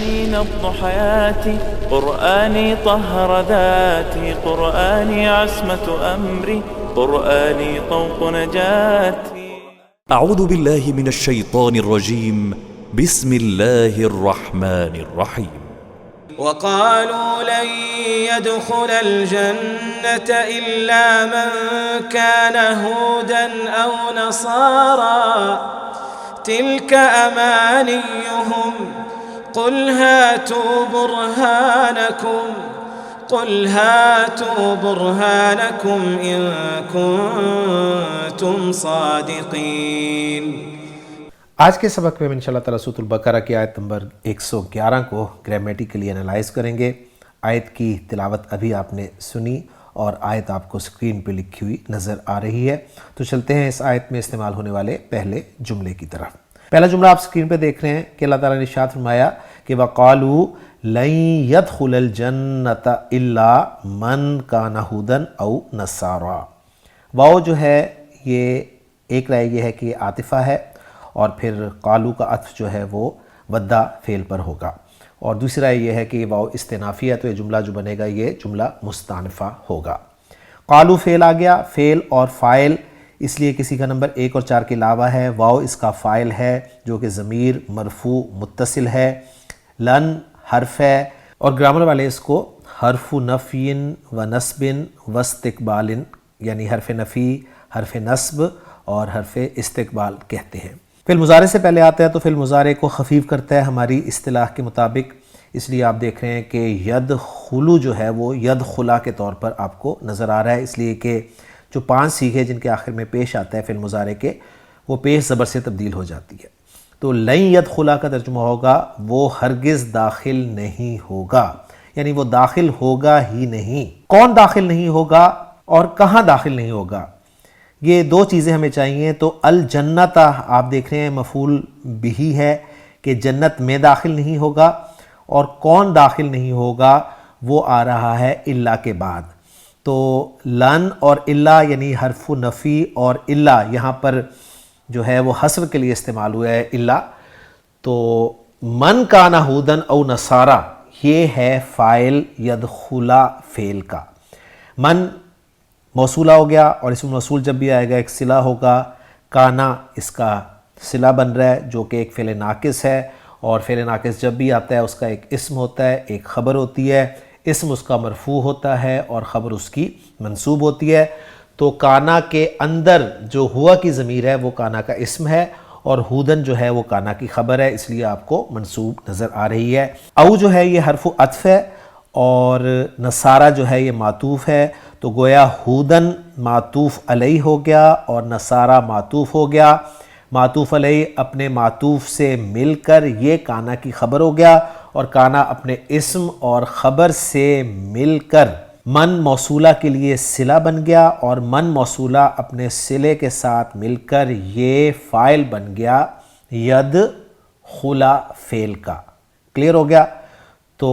قرآني نبض حياتي، قرآني طهر ذاتي، قرآني عصمة أمري، قرآني طوق نجاتي. أعوذ بالله من الشيطان الرجيم. بسم الله الرحمن الرحيم. وقالوا لن يدخل الجنة إلا من كان هودا أو نصارى تلك أمانيهم قل هاتوا برهانكم إن كنتم صادقين. آج کے سبق میں ہم انشاءاللہ تعالیٰ سورۃ البقرہ کی آیت نمبر 111 کو گرامیٹیکلی انالائز کریں گے. آیت کی تلاوت ابھی آپ نے سنی اور آیت آپ کو سکرین پہ لکھی ہوئی نظر آ رہی ہے. تو چلتے ہیں اس آیت میں استعمال ہونے والے پہلے جملے کی طرف. پہلا جملہ آپ سکرین پہ دیکھ رہے ہیں کہ اللہ تعالیٰ نے ارشاد فرمایا کہ وَقَالُوا لَن يَدْخُلَ الْجَنَّةَ إِلَّا مَنْ كَانَ هُودًا أَوْ نَصَارَىٰ. واو جو ہے یہ ایک رائے یہ ہے کہ یہ عاطفہ ہے اور پھر قالو کا عطف جو ہے وہ ودہ فعل پر ہوگا، اور دوسری رائے یہ ہے کہ یہ واو استنافی ہے تو یہ جملہ جو بنے گا یہ جملہ مستانفہ ہوگا. قالو فعل آ گیا، فعل اور فاعل اس لیے کسی کا نمبر 1 اور 4 کے علاوہ ہے. واو اس کا فاعل ہے جو کہ ضمیر مرفوع متصل ہے. لن حرف ہے اور گرامر والے اس کو حرف نفی و نصب و استقبال یعنی حرف نفی، حرف نصب اور حرف استقبال کہتے ہیں. فعل مضارع سے پہلے آتا ہے تو فعل مضارع کو خفیف کرتا ہے ہماری اصطلاح کے مطابق، اس لیے آپ دیکھ رہے ہیں کہ یدخلو جو ہے وہ یدخلا کے طور پر آپ کو نظر آ رہا ہے، اس لیے کہ جو 5 صیغے جن کے آخر میں پیش آتا ہے فعل مضارع کے وہ پیش زبر سے تبدیل ہو جاتی ہے. تو لن یدخلا کا ترجمہ ہوگا وہ ہرگز داخل نہیں ہوگا، یعنی وہ داخل ہوگا ہی نہیں. کون داخل نہیں ہوگا اور کہاں داخل نہیں ہوگا، یہ 2 چیزیں ہمیں چاہیے. تو الجنت آپ دیکھ رہے ہیں مفعول بہی ہے کہ جنت میں داخل نہیں ہوگا، اور کون داخل نہیں ہوگا وہ آ رہا ہے الا کے بعد. تو لن اور الا یعنی حرف نفی اور الا یہاں پر جو ہے وہ حصر کے لیے استعمال ہوا ہے الا. تو من کان ہودن او نصارا یہ ہے فاعل یدخلا فعل کا. من موصولہ ہو گیا اور اس میں موصول جب بھی آئے گا ایک صلہ ہوگا. کانا اس کا صلہ بن رہا ہے جو کہ ایک فعل ناقص ہے، اور فعل ناقص جب بھی آتا ہے اس کا ایک اسم ہوتا ہے، ایک خبر ہوتی ہے. اسم اس کا مرفوع ہوتا ہے اور خبر اس کی منصوب ہوتی ہے. تو کانا کے اندر جو ہوا کی ضمیر ہے وہ کانا کا اسم ہے، اور ہودن جو ہے وہ کانا کی خبر ہے، اس لیے آپ کو منصوب نظر آ رہی ہے. او جو ہے یہ حرف عطف ہے اور نصارہ جو ہے یہ معطوف ہے. تو گویا ہودن معطوف علیہ ہو گیا اور نصارہ معطوف ہو گیا. معطوف علیہ اپنے معطوف سے مل کر یہ کانا کی خبر ہو گیا، اور کانا اپنے اسم اور خبر سے مل کر من موصولہ کے لیے صلہ بن گیا، اور من موصولہ اپنے صلے کے ساتھ مل کر یہ فاعل بن گیا ید خلا فعل کا. کلیئر ہو گیا؟ تو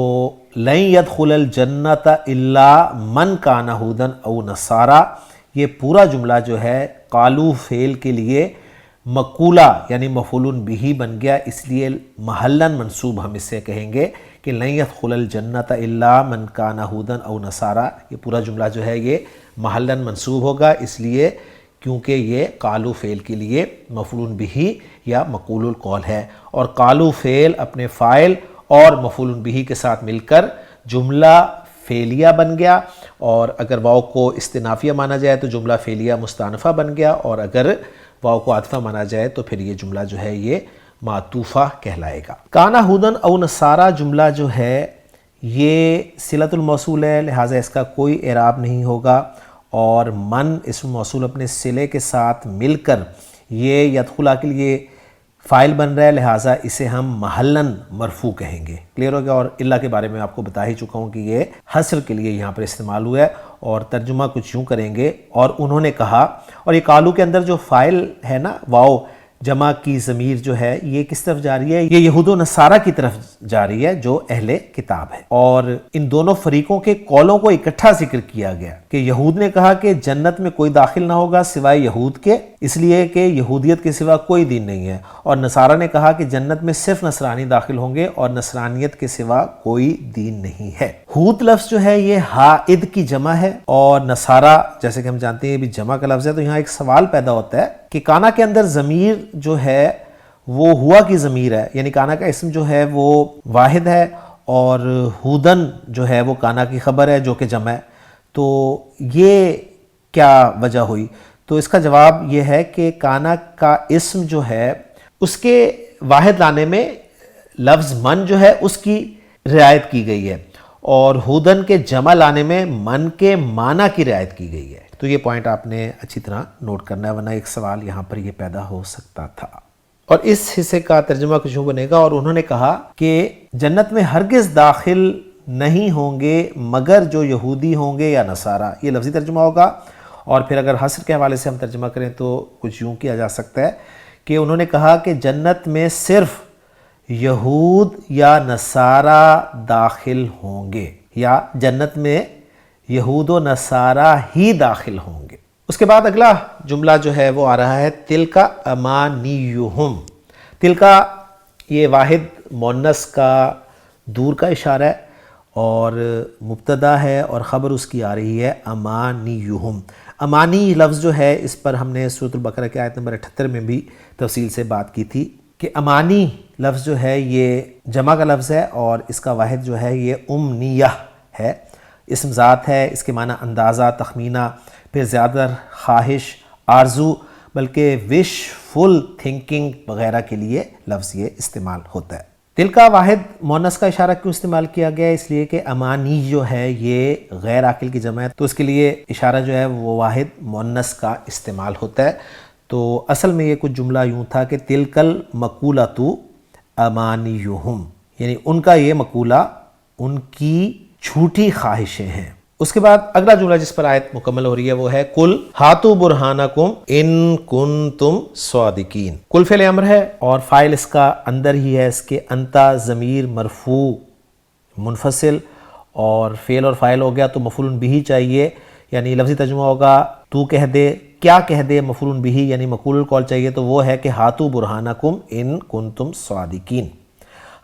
لن يدخل الجنت الا من کان ہودن او نصارا یہ پورا جملہ جو ہے قالو فعل کے لیے مقولہ یعنی مفعول بہ بن گیا، اس لیے محلاً منصوب ہم اس سے کہیں گے کہ لن يدخل الجنت الا من کان ہودن او نصارا. یہ پورا جملہ جو ہے یہ محلاً منصوب ہوگا، اس لیے کیونکہ یہ قالو فعل کے لیے مفعول بہ یا مقول القول ہے، اور قالو فعل اپنے فاعل اور مفعول بہ کے ساتھ مل کر جملہ فعلیہ بن گیا. اور اگر واو کو استنافیہ مانا جائے تو جملہ فعلیہ مستانفہ بن گیا، اور اگر واو کو عاطفہ مانا جائے تو پھر یہ جملہ جو ہے یہ معطوفہ کہلائے گا. کانا ہودن او نصارا جملہ جو ہے یہ صلۃ الموصول ہے، لہٰذا اس کا کوئی اعراب نہیں ہوگا، اور من اسم موصول اپنے صلے کے ساتھ مل کر یہ یدخلا کے لیے فاعل بن رہا ہے، لہٰذا اسے ہم محلاً مرفوع کہیں گے. کلیئر ہو گیا؟ اور اللہ کے بارے میں آپ کو بتا ہی چکا ہوں کہ یہ حصر کے لیے یہاں پر استعمال ہوا ہے، اور ترجمہ کچھ یوں کریں گے اور انہوں نے کہا. اور یہ قالو کے اندر جو فاعل ہے نا واو جمع کی ضمیر جو ہے یہ کس طرف جا رہی ہے؟ یہ یہود و نصارہ کی طرف جا رہی ہے جو اہل کتاب ہے. اور ان دونوں فریقوں کے قولوں کو اکٹھا ذکر کیا گیا کہ یہود نے کہا کہ جنت میں کوئی داخل نہ ہوگا سوائے یہود کے، اس لیے کہ یہودیت کے سوا کوئی دین نہیں ہے، اور نصارہ نے کہا کہ جنت میں صرف نصرانی داخل ہوں گے اور نصرانیت کے سوا کوئی دین نہیں ہے۔ ہود لفظ جو ہے یہ حائد کی جمع ہے، اور نصارہ جیسے کہ ہم جانتے ہیں یہ بھی جمع کا لفظ ہے۔ تو یہاں ایک سوال پیدا ہوتا ہے کہ کانا کے اندر ضمیر جو ہے وہ ہوا کی ضمیر ہے، یعنی کانا کا اسم جو ہے وہ واحد ہے، اور ہودن جو ہے وہ کانا کی خبر ہے جو کہ جمع ہے۔ تو یہ کیا وجہ ہوئی؟ تو اس کا جواب یہ ہے کہ کانا کا اسم جو ہے اس کے واحد لانے میں لفظ من جو ہے اس کی رعایت کی گئی ہے، اور ہودن کے جمع لانے میں من کے معنی کی رعایت کی گئی ہے۔ تو یہ پوائنٹ آپ نے اچھی طرح نوٹ کرنا ہے، ورنہ ایک سوال یہاں پر یہ پیدا ہو سکتا تھا۔ اور اس حصے کا ترجمہ کچھ یوں بنے گا، اور انہوں نے کہا کہ جنت میں ہرگز داخل نہیں ہوں گے مگر جو یہودی ہوں گے یا نصارہ، یہ لفظی ترجمہ ہوگا۔ اور پھر اگر حصر کے حوالے سے ہم ترجمہ کریں تو کچھ یوں کیا جا سکتا ہے کہ انہوں نے کہا کہ جنت میں صرف یہود یا نصارہ داخل ہوں گے، یا جنت میں یہود و نصارہ ہی داخل ہوں گے۔ اس کے بعد اگلا جملہ جو ہے وہ آ رہا ہے تلک امانیہم۔ تلک یہ واحد مؤنث کا دور کا اشارہ ہے، اور مبتدا ہے اور خبر اس کی آ رہی ہے امانیہم۔ امانی لفظ جو ہے اس پر ہم نے سورۃ البقرہ کی آیت نمبر 78 میں بھی تفصیل سے بات کی تھی کہ امانی لفظ جو ہے یہ جمع کا لفظ ہے، اور اس کا واحد جو ہے یہ امنیہ ہے، اسم ذات ہے، اس کے معنی اندازہ، تخمینہ، پھر زیادہ خواہش، آرزو، بلکہ وش فل تھنکنگ وغیرہ کے لیے لفظ یہ استعمال ہوتا ہے۔ دل کا واحد مؤنث کا اشارہ کیوں استعمال کیا گیا ہے؟ اس لیے کہ امانی جو ہے یہ غیر عاقل کی جمع ہے، تو اس کے لیے اشارہ جو ہے وہ واحد مؤنث کا استعمال ہوتا ہے۔ تو اصل میں یہ کچھ جملہ یوں تھا کہ تلک المقولۃ امانیہم، یعنی ان کا یہ مقولہ ان کی جھوٹی خواہشیں ہیں۔ اس کے بعد اگلا جملہ جس پر آیت مکمل ہو رہی ہے وہ ہے کل ہاتو برہانکم ان کنتم صادقین۔ کل فعل امر ہے اور فاعل اس کا اندر ہی ہے، اس کے انتا ضمیر مرفوع منفصل، اور فعل اور فاعل ہو گیا تو مفعول بہ چاہیے، یعنی لفظی ترجمہ ہوگا تو کہہ دے، کیا کہہ دے، مفعول بہ یعنی مقول القول چاہیے، تو وہ ہے کہ ہاتو برہانکم ان کنتم صادقین۔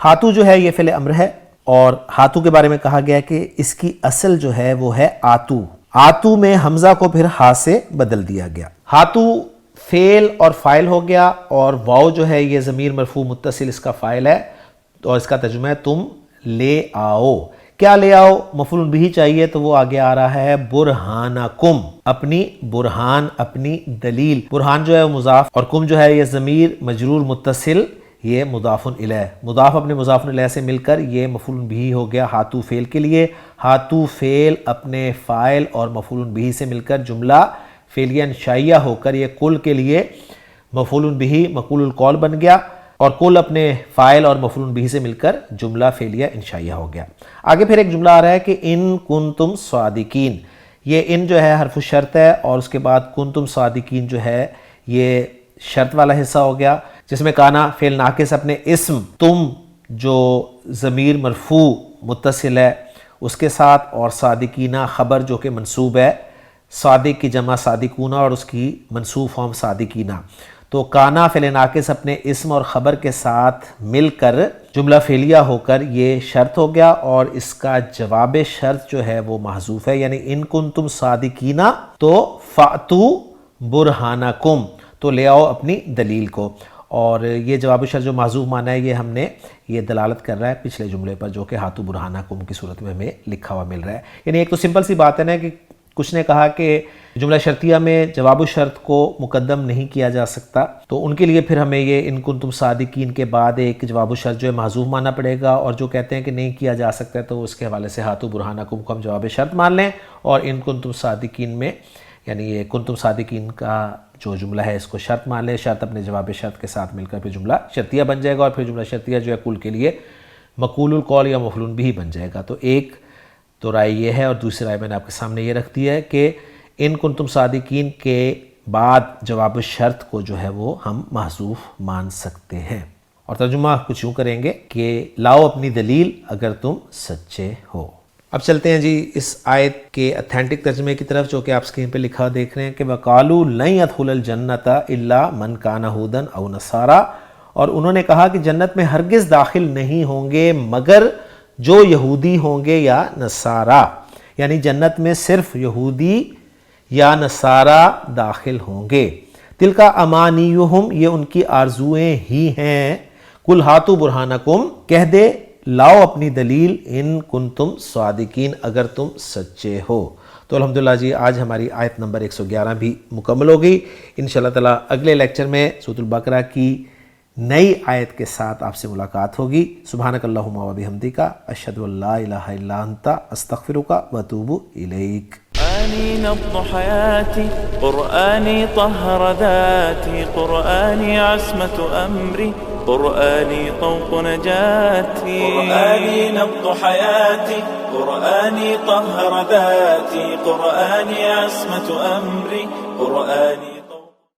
ہاتو جو ہے یہ فعل امر ہے، اور ہاتو کے بارے میں کہا گیا کہ اس کی اصل جو ہے وہ ہے آتو۔ آتو میں حمزہ کو پھر ہا سے بدل دیا گیا۔ ہاتو فعل اور فاعل ہو گیا، اور واو جو ہے یہ ضمیر مرفوع متصل اس کا فاعل ہے، اور اس کا ترجمہ ہے تم لے آؤ۔ کیا لے آؤ؟ مفعول بہ چاہیے، تو وہ آگے آ رہا ہے برہانکم، اپنی برہان، اپنی دلیل۔ برہان جو ہے وہ مضاف، اور کم جو ہے یہ ضمیر مجرور متصل، یہ مضاف الیہ، مضاف اپنے مضاف الیہ سے مل کر یہ مفعول بہ ہو گیا ہاتو فعل کے لیے۔ ہاتو فعل اپنے فاعل اور مفعول بہ سے مل کر جملہ فعلیہ انشائیہ ہو کر یہ کل کے لیے مفعول بہ مقول القول بن گیا، اور کل اپنے فاعل اور مفعول بہ سے مل کر جملہ فعلیہ انشائیہ ہو گیا۔ آگے پھر ایک جملہ آ رہا ہے کہ ان کنتم صادقین۔ یہ ان جو ہے حرف شرط ہے، اور اس کے بعد کنتم صادقین جو ہے یہ شرط والا حصہ ہو گیا، جس میں کانا فعل ناقص اپنے اسم تم جو ضمیر مرفوع متصل ہے اس کے ساتھ، اور صادقینہ خبر جو کہ منصوب ہے، صادق کی جمع صادقونہ اور اس کی منصوب فارم صادقینہ۔ تو کانا فعل ناقص اپنے اسم اور خبر کے ساتھ مل کر جملہ فعلیہ ہو کر یہ شرط ہو گیا، اور اس کا جواب شرط جو ہے وہ محذوف ہے، یعنی ان کنتم صادقینہ تو فاتو برہانکم، تو لے آؤ اپنی دلیل کو۔ اور یہ جواب شرط جو محذوف مانا ہے یہ ہم نے یہ دلالت کر رہا ہے پچھلے جملے پر جو کہ ہاتو برہانکم کی صورت میں ہمیں لکھا ہوا مل رہا ہے۔ یعنی ایک تو سمپل سی بات ہے نا کہ کچھ نے کہا کہ جملہ شرطیہ میں جواب الشرط کو مقدم نہیں کیا جا سکتا، تو ان کے لیے پھر ہمیں یہ ان کنتم صادقین کے بعد ایک جواب الشرط جو ہے محذوف ماننا پڑے گا، اور جو کہتے ہیں کہ نہیں کیا جا سکتا ہے تو اس کے حوالے سے ہاتو برہانکم کو ہم جواب شرط مان لیں، اور ان کنتم صادقین میں یعنی یہ کنتم صادقین کا جو جملہ ہے اس کو شرط مان لیں، شرط اپنے جواب شرط کے ساتھ مل کر پھر جملہ شرطیہ بن جائے گا، اور پھر جملہ شرطیہ جو ہے کل کے لیے مقول القول یا مفعول بہ بن جائے گا۔ تو ایک تو رائے یہ ہے، اور دوسری رائے میں نے آپ کے سامنے یہ رکھ دی ہے کہ ان کنتم صادقین کے بعد جواب شرط کو جو ہے وہ ہم محذوف مان سکتے ہیں۔ اور ترجمہ کچھ یوں کریں گے کہ لاؤ اپنی دلیل اگر تم سچے ہو۔ اب چلتے ہیں جی اس آیت کے اتھینٹک ترجمے کی طرف، جو کہ آپ اسکرین پہ لکھا دیکھ رہے ہیں کہ وَقَالُوا لَن يَدْخُلَ الْجَنَّةَ إِلَّا مَنْ كَانَ هُودًا أَوْ نَصَارَىٰ، اور انہوں نے کہا کہ جنت میں ہرگز داخل نہیں ہوں گے مگر جو یہودی ہوں گے یا نصارہ، یعنی جنت میں صرف یہودی یا نصارہ داخل ہوں گے۔ تِلْكَ أَمَانِيُّهُمْ، یہ ان کی آرزوئیں ہی ہیں۔ قُلْ هَاتُوا بُرْهَانَكُمْ، کہہ دے لاؤ اپنی دلیل، ان کنتم صادقین، اگر تم سچے ہو۔ تو الحمدللہ جی آج ہماری آیت نمبر 111 بھی مکمل ہو گئی۔ انشاءاللہ تعالیٰ اگلے لیکچر میں سورۃ البقرہ کی نئی آیت کے ساتھ آپ سے ملاقات ہوگی۔ سبحانک اللہم و بحمدک، اشہد ان لا الہ الا انت، استغفرک و اتوب الیک۔ قرآني نبض حياتي، قرآني طهر ذاتي، قرآني عصمة أمري، قرآني طوق نجاتي. قرآني نبض حياتي، قرآني طهر ذاتي، قرآني عصمة أمري، قرآني